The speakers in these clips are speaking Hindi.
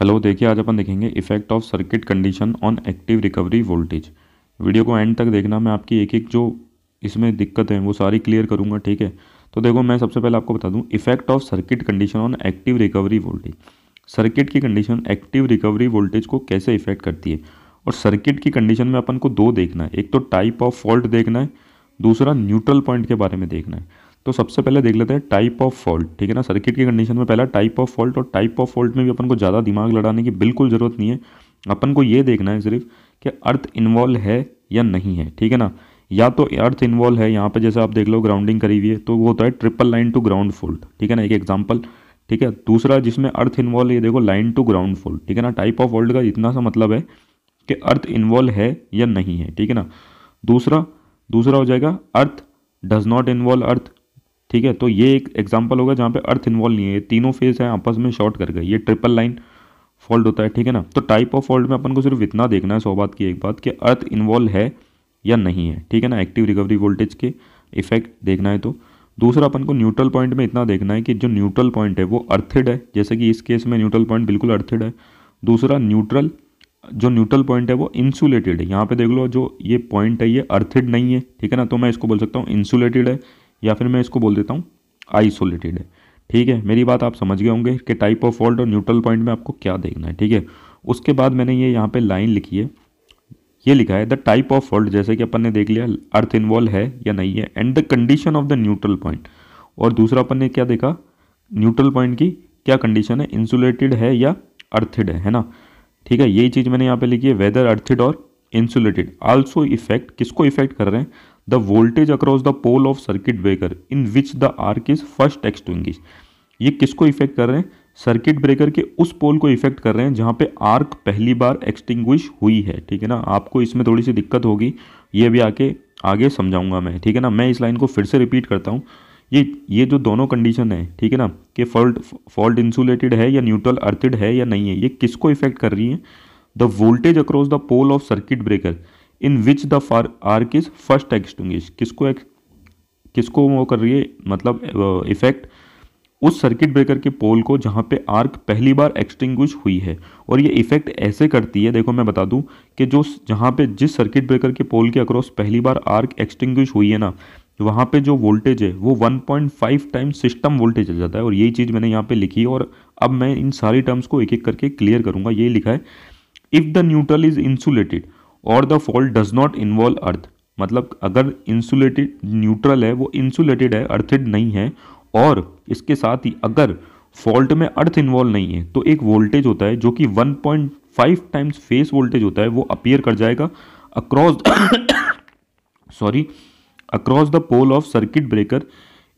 हेलो, देखिए आज अपन देखेंगे effect of circuit condition on active recovery voltage. Video को एंड तक देखना, मैं आपकी एक एक जो इसमें दिक्कत है वो सारी क्लियर करूंगा, ठीक है। तो देखो, मैं सबसे पहले आपको बता दूं effect of circuit condition on active recovery voltage. Circuit की कंडीशन एक्टिव रिकवरी वोल्टेज को कैसे इफेक्ट करती है, और सर्किट की कंडीशन में अपन को दो देखना है, एक तो टाइप ऑफ फॉल्ट देखना है, दूसरा न्यूट्रल पॉइंट के बारे में देखना है। तो सबसे पहले देख लेते हैं टाइप ऑफ फॉल्ट, ठीक है ना। सर्किट की कंडीशन में पहला टाइप ऑफ फॉल्ट, और टाइप ऑफ फॉल्ट में भी अपन को ज़्यादा दिमाग लड़ाने की बिल्कुल ज़रूरत नहीं है। अपन को ये देखना है सिर्फ कि अर्थ इन्वॉल्व है या नहीं है, ठीक है ना। या तो अर्थ इन्वॉल्व है, यहाँ पे जैसे आप देख लो ग्राउंडिंग करी हुई है, तो वो होता है triple line to ground fault, ठीक है ना, एक एग्जाम्पल। ठीक है, दूसरा जिसमें अर्थ इन्वॉल्व है, ये देखो लाइन टू ग्राउंड फॉल्ट, ठीक है ना। टाइप ऑफ फॉल्ट का इतना सा मतलब है कि अर्थ इन्वॉल्व है या नहीं है, ठीक है ना। दूसरा दूसरा हो जाएगा अर्थ डज नॉट इन्वॉल्व अर्थ, ठीक है। तो ये एक एग्जांपल होगा जहाँ पे अर्थ इन्वॉल्व नहीं है, ये तीनों फेस हैं आपस में शॉर्ट कर गए, ये ट्रिपल लाइन फॉल्ट होता है, ठीक है ना। तो टाइप ऑफ फॉल्ट में अपन को सिर्फ इतना देखना है, 100 बात की एक बात, कि अर्थ इन्वॉल्व है या नहीं है, ठीक है ना। एक्टिव रिकवरी वोल्टेज के इफेक्ट देखना है तो। दूसरा अपन को न्यूट्रल पॉइंट में इतना देखना है कि जो न्यूट्रल पॉइंट है वो अर्थिड है, जैसे कि इस केस में न्यूट्रल पॉइंट बिल्कुल अर्थिड है। दूसरा जो न्यूट्रल पॉइंट है वो इंसुलेटेड है, यहाँ पे देख लो जो ये पॉइंट है ये अर्थिड नहीं है, ठीक है ना। तो मैं इसको बोल सकता हूँ इंसुलेटेड है, या फिर मैं इसको बोल देता हूँ आइसोलेटेड है, ठीक है। मेरी बात आप समझ गए होंगे कि टाइप ऑफ फॉल्ट और न्यूट्रल पॉइंट में आपको क्या देखना है, ठीक है। उसके बाद मैंने ये यहाँ पे लाइन लिखी है, ये लिखा है द टाइप ऑफ फॉल्ट, जैसे कि अपन ने देख लिया अर्थ इन्वॉल्व है या नहीं है, and the condition of the neutral point. और दूसरा अपन ने क्या देखा, न्यूट्रल पॉइंट की क्या कंडीशन है, इंसुलेटेड है या अर्थिड है ना। ठीक है, यही चीज़ मैंने यहाँ पे लिखी है, वेदर अर्थिड और इंसुलेटेड आल्सो इफेक्ट, किसको इफेक्ट कर रहे हैं, the voltage across the pole of circuit breaker in which the arc is first extinguish. ये किसको इफेक्ट कर रहे हैं, सर्किट ब्रेकर के उस पोल को इफेक्ट कर रहे हैं जहाँ पे आर्क पहली बार एक्सटिंग्विश हुई है, ठीक है ना। आपको इसमें थोड़ी सी दिक्कत होगी, ये भी आगे समझाऊंगा मैं, ठीक है ना। मैं इस लाइन को फिर से रिपीट करता हूँ, ये जो दोनों कंडीशन है, ठीक है ना, कि फॉल्ट इंसुलेटेड है या न्यूट्रल अर्थिड है या नहीं है, ये किसको इफेक्ट कर रही है, the voltage across the pole of circuit breaker in which the arc is first extinguish. किसको वो कर रही है, मतलब इफेक्ट उस सर्किट ब्रेकर के पोल को जहाँ पे आर्क पहली बार एक्सटिंग्विश हुई है। और ये इफेक्ट ऐसे करती है, देखो मैं बता दूं कि जहाँ पे जिस सर्किट ब्रेकर के पोल के अक्रॉस पहली बार आर्क एक्सटिंग्विश हुई है ना, वहाँ पे जो वोल्टेज है वो 1.5 टाइम्स सिस्टम वोल्टेज आ जाता है। और यही चीज़ मैंने यहाँ पे लिखी है, और अब मैं इन सारी टर्म्स को एक एक करके क्लियर करूँगा। ये लिखा है, if the neutral is insulated और the fault does not involve earth, मतलब अगर इंसुलेटेड न्यूट्रल है वो इंसुलेटेड है, अर्थिड नहीं है, और इसके साथ ही अगर फॉल्ट में अर्थ इन्वॉल्व नहीं है, तो एक वोल्टेज होता है जो कि 1.5 टाइम्स फेस वोल्टेज होता है, वो अपीयर कर जाएगा across across the pole of circuit breaker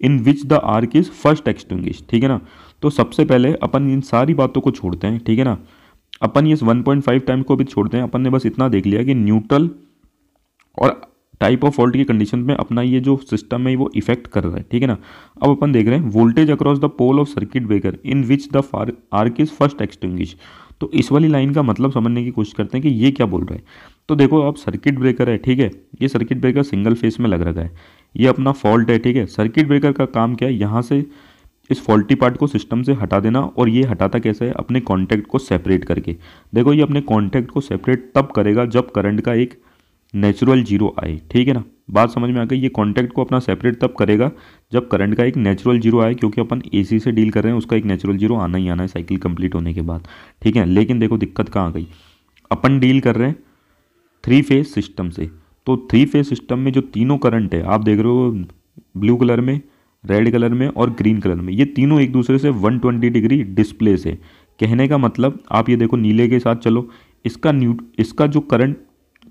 in which the arc is first extinguish, ठीक है ना। तो सबसे पहले अपन इन सारी बातों को छोड़ते हैं, ठीक है ना। अपन ये 1.5 टाइम को भी छोड़ते हैं, अपन ने बस इतना देख लिया कि न्यूट्रल और टाइप ऑफ फॉल्ट की कंडीशन में अपना ये जो सिस्टम है वो इफेक्ट कर रहा है, ठीक है ना। अब अपन देख रहे हैं voltage across the pole of circuit breaker in which the arc is first extinguish. तो इस वाली लाइन का मतलब समझने की कोशिश करते हैं कि ये क्या बोल रहा है। तो देखो, अब सर्किट ब्रेकर है, ठीक है, ये सर्किट ब्रेकर सिंगल फेस में लग रखा है, ये अपना फॉल्ट है, ठीक है। सर्किट ब्रेकर का काम क्या है, यहाँ से इस फॉल्टी पार्ट को सिस्टम से हटा देना, और ये हटाता कैसे है, अपने कॉन्टैक्ट को सेपरेट करके। देखो, ये अपने कॉन्टैक्ट को सेपरेट तब करेगा जब करंट का एक नेचुरल जीरो आए, ठीक है ना। बात समझ में आ गई, ये कॉन्टैक्ट को अपना सेपरेट तब करेगा जब करंट का एक नेचुरल जीरो आए, क्योंकि अपन एसी से डील कर रहे हैं, उसका एक नेचुरल जीरो आना ही आना है साइकिल कंप्लीट होने के बाद, ठीक है। लेकिन देखो दिक्कत कहाँ आ गई, अपन डील कर रहे हैं 3 फेज सिस्टम से। तो 3 फेज सिस्टम में जो तीनों करंट है, आप देख रहे हो ब्लू कलर में, रेड कलर में और ग्रीन कलर में, ये तीनों एक दूसरे से 120 डिग्री डिस्प्लेस है। कहने का मतलब, आप ये देखो नीले के साथ चलो, इसका जो करंट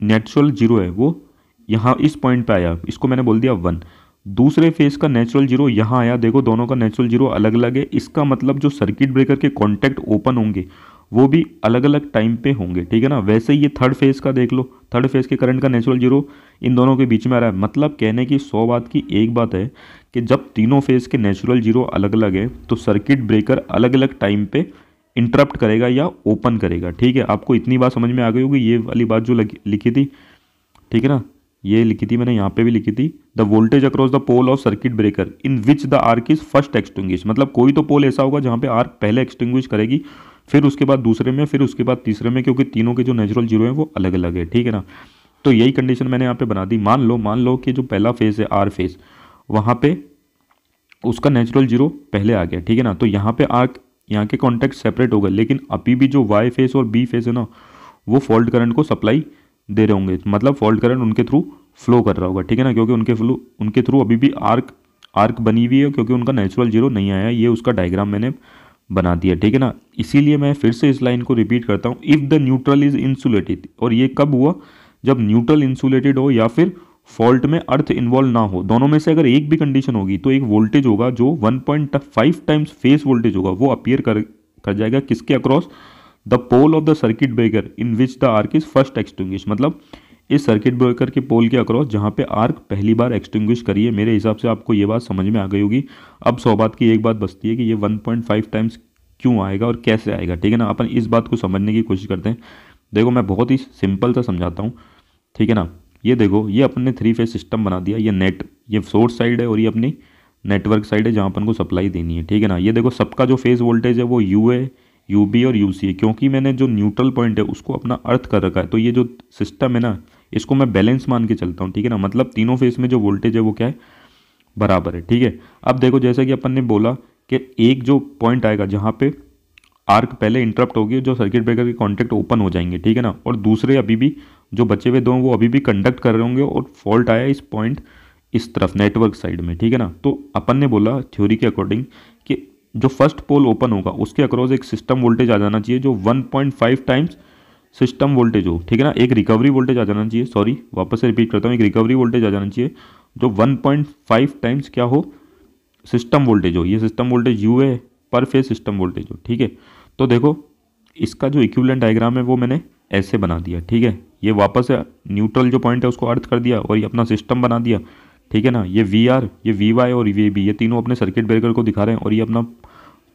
नेचुरल जीरो है वो यहाँ इस पॉइंट पे आया, इसको मैंने बोल दिया 1। दूसरे फेस का नेचुरल जीरो यहाँ आया, देखो दोनों का नेचुरल जीरो अलग अलग है। इसका मतलब जो सर्किट ब्रेकर के कॉन्टैक्ट ओपन होंगे वो भी अलग अलग टाइम पे होंगे, ठीक है ना। वैसे ही ये थर्ड फेस का देख लो, थर्ड फेस के करंट का नेचुरल जीरो इन दोनों के बीच में आ रहा है। मतलब कहने की 100 बात की एक बात है कि जब तीनों फेस के नेचुरल जीरो अलग अलग है, तो सर्किट ब्रेकर अलग अलग टाइम पे इंटरप्ट करेगा या ओपन करेगा, ठीक है। आपको इतनी बात समझ में आ गई होगी, ये वाली बात जो लिखी थी, ठीक है ना, ये लिखी थी मैंने, यहाँ पे भी लिखी थी, the voltage across the pole of circuit breaker in which the arc is first extinguish. मतलब कोई तो पोल ऐसा होगा जहाँ पे आर्क पहले एक्सटिंग्विश करेगी, फिर उसके बाद दूसरे में, फिर उसके बाद तीसरे में, क्योंकि तीनों के जो नेचुरल जीरो हैं वो अलग अलग है, ठीक है ना। तो यही कंडीशन मैंने यहाँ पे बना दी। मान लो कि जो पहला फेज है आर फेज, वहाँ पे उसका नेचुरल जीरो पहले आ गया, ठीक है ना। तो यहाँ पे आर्क, यहाँ के कॉन्टैक्ट सेपरेट हो गए, लेकिन अभी भी जो वाई फेस और बी फेस है ना, वो फॉल्ट करंट को सप्लाई दे रहे होंगे, मतलब फॉल्ट करंट उनके थ्रू फ्लो कर रहा होगा, ठीक है ना, क्योंकि उनके थ्रू अभी भी आर्क बनी हुई है, क्योंकि उनका नेचुरल जीरो नहीं आया। ये उसका डायग्राम मैंने बना दिया, ठीक है ना। इसीलिए मैं फिर से इस लाइन को रिपीट करता हूँ, if the neutral is insulated, और ये कब हुआ, जब न्यूट्रल इंसुलेटेड हो या फिर फॉल्ट में अर्थ इन्वॉल्व ना हो। दोनों में से अगर एक भी कंडीशन होगी तो एक वोल्टेज होगा जो 1.5 टाइम्स फेस वोल्टेज होगा, वो अपीयर कर जाएगा किसके across, the pole of the circuit breaker in which the arc is first extinguish, मतलब इस सर्किट ब्रेकर के पोल के अक्रॉस जहाँ पे आर्क पहली बार एक्सटिंग्विश करी है। मेरे हिसाब से आपको ये बात समझ में आ गई होगी। अब 100 बात की एक बात बचती है कि ये 1.5 टाइम्स क्यों आएगा और कैसे आएगा, ठीक है ना। अपन इस बात को समझने की कोशिश करते हैं। देखो मैं बहुत ही सिंपल सा समझाता हूँ, ठीक है ना। ये देखो, ये अपन ने 3 फेज सिस्टम बना दिया। ये सोर्स साइड है और ये अपनी नेटवर्क साइड है जहाँ अपन को सप्लाई देनी है, ठीक है ना। ये देखो सबका जो फेज वोल्टेज है वो यू है, यू बी और यू सी है, क्योंकि मैंने जो न्यूट्रल पॉइंट है उसको अपना अर्थ कर रखा है। तो ये जो सिस्टम है ना, इसको मैं बैलेंस मान के चलता हूँ, ठीक है ना। मतलब तीनों फेज में जो वोल्टेज है वो क्या है, बराबर है, ठीक है। अब देखो जैसा कि अपन ने बोला कि एक जो पॉइंट आएगा जहाँ पे आर्क पहले इंटरप्ट होगी, जो सर्किट ब्रेकर के कॉन्टैक्ट ओपन हो जाएंगे, ठीक है ना, और दूसरे अभी भी जो बचे हुए दो वो अभी भी कंडक्ट कर रहे होंगे, और फॉल्ट आया इस पॉइंट इस तरफ नेटवर्क साइड में, ठीक है ना। तो अपन ने बोला थ्योरी के अकॉर्डिंग कि जो फर्स्ट पोल ओपन होगा उसके अक्रॉस एक सिस्टम वोल्टेज आ जाना चाहिए जो 1.5 टाइम्स सिस्टम वोल्टेज हो, ठीक है ना। एक रिकवरी वोल्टेज आ जाना चाहिए, सॉरी वापस से रिपीट करता हूँ, एक रिकवरी वोल्टेज आ जाना चाहिए जो 1.5 टाइम्स क्या हो, सिस्टम वोल्टेज हो। ये सिस्टम वोल्टेज यू है, पर फेज सिस्टम वोल्टेज हो, ठीक है। तो देखो इसका जो इक्विवेलेंट डायग्राम है वो मैंने ऐसे बना दिया, ठीक है। ये वापस से न्यूट्रल जो पॉइंट है उसको अर्थ कर दिया और ये अपना सिस्टम बना दिया, ठीक है ना। ये वी आर, ये वी वाई और वी बी, ये तीनों अपने सर्किट ब्रेकर को दिखा रहे हैं, और ये अपना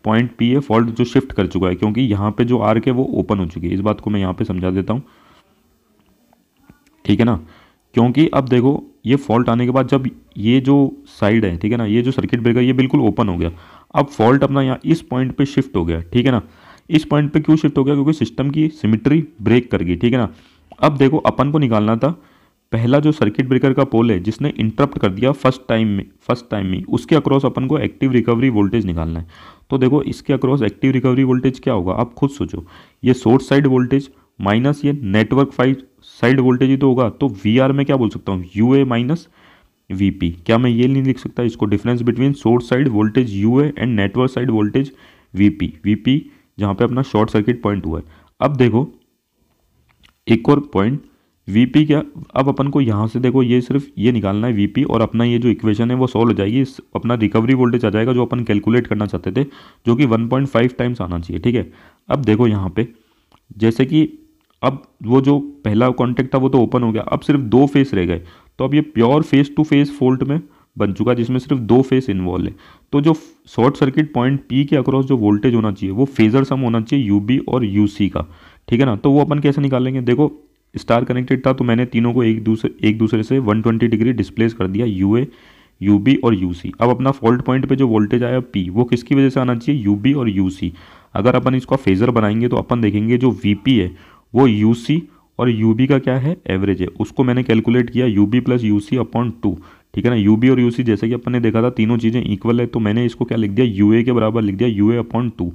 पॉइंट पी है, फॉल्ट जो शिफ्ट कर चुका है, क्योंकि यहाँ पे जो आर्क है वो ओपन हो चुकी है। इस बात को मैं यहाँ पे समझा देता हूँ, ठीक है ना। क्योंकि अब देखो ये फॉल्ट आने के बाद जब ये जो साइड है, ठीक है ना, ये जो सर्किट ब्रेकर ये बिल्कुल ओपन हो गया, अब फॉल्ट अपना यहाँ इस पॉइंट पे शिफ्ट हो गया, ठीक है ना। इस पॉइंट पे क्यों शिफ्ट हो गया, क्योंकि सिस्टम की सिमेट्री ब्रेक कर गई, ठीक है ना। अब देखो अपन को निकालना था पहला जो सर्किट ब्रेकर का पोल है जिसने इंटरप्ट कर दिया फर्स्ट टाइम में उसके अक्रॉस अपन को एक्टिव रिकवरी वोल्टेज निकालना है। तो देखो इसके अक्रॉस एक्टिव रिकवरी वोल्टेज क्या होगा, आप खुद सोचो। ये सोर्स साइड वोल्टेज माइनस ये नेटवर्क साइड वोल्टेज ही तो होगा। तो वी आर में क्या बोल सकता हूँ, U A minus V P. क्या मैं ये नहीं लिख सकता इसको, difference between source side voltage U A and network side voltage V P जहाँ पे अपना शॉर्ट सर्किट पॉइंट हुआ है। अब देखो एक और पॉइंट वीपी क्या, अब अपन को यहाँ से देखो ये सिर्फ ये निकालना है वीपी, और अपना ये जो इक्वेशन है वो सॉल्व हो जाएगी। अपना रिकवरी वोल्टेज आ जाएगा जो अपन कैलकुलेट करना चाहते थे, जो कि 1.5 टाइम्स आना चाहिए, ठीक है। अब देखो यहाँ पे जैसे कि अब वो जो पहला कॉन्टैक्ट था वो तो ओपन हो गया, अब सिर्फ 2 फेस रह गए। तो अब ये pure phase to phase fault में बन चुका जिसमें सिर्फ 2 फेस इन्वॉल्व है। तो जो शॉर्ट सर्किट पॉइंट पी के अक्रॉस जो वोल्टेज होना चाहिए वो फेजर सम होना चाहिए यू बी और यू सी का, ठीक है ना। तो वो अपन कैसे निकालेंगे, देखो स्टार कनेक्टेड था तो मैंने तीनों को एक दूसरे से 120 डिग्री डिस्प्लेस कर दिया, यू ए, यू बी और यू सी। अब अपना फॉल्ट पॉइंट पे जो वोल्टेज आया पी वो किसकी वजह से आना चाहिए, यू बी और यू सी। अगर अपन इसका फेजर बनाएंगे तो अपन देखेंगे जो वी पी है वो यू सी और यू बी का क्या है, एवरेज है। उसको मैंने कैलकुलेट किया U B plus U C upon 2, ठीक है ना। यू बी और यू सी जैसे कि अपन ने देखा था तीनों चीज़ें इक्वल है, तो मैंने इसको क्या लिख दिया, यू ए के बराबर लिख दिया, यू ए अपॉन 2।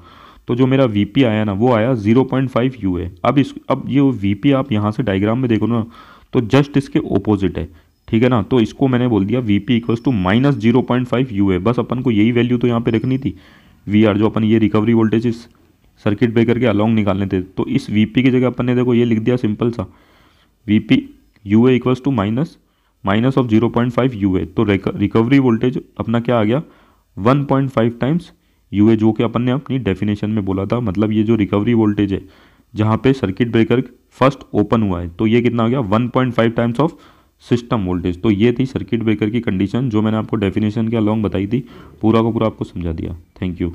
तो जो मेरा वी पी आया ना वो आया 0.5 यू ए। अब ये वी पी आप यहाँ से डायग्राम में देखो ना तो जस्ट इसके ओपोजिट है, ठीक है ना। तो इसको मैंने बोल दिया V P equals to minus 0.5 U A. बस अपन को यही वैल्यू तो यहाँ पे रखनी थी, वी आर जो अपन ये रिकवरी वोल्टेज इस सर्किट ब्रेकर के अलॉन्ग निकालने थे। तो इस वी पी की जगह अपन ने देखो ये लिख दिया सिंपल सा, V P U A equals to minus of 0.5 U A. तो रिकवरी वोल्टेज अपना क्या आ गया, 1.5 टाइम्स यू ए, जो कि अपन ने अपनी डेफिनेशन में बोला था। मतलब ये जो रिकवरी वोल्टेज है जहाँ पे सर्किट ब्रेकर फर्स्ट ओपन हुआ है तो ये कितना आ गया, 1.5 टाइम्स ऑफ सिस्टम वोल्टेज। तो ये थी सर्किट ब्रेकर की कंडीशन जो मैंने आपको डेफिनेशन के अलॉन्ग बताई थी। पूरा का पूरा आपको समझा दिया। Thank you.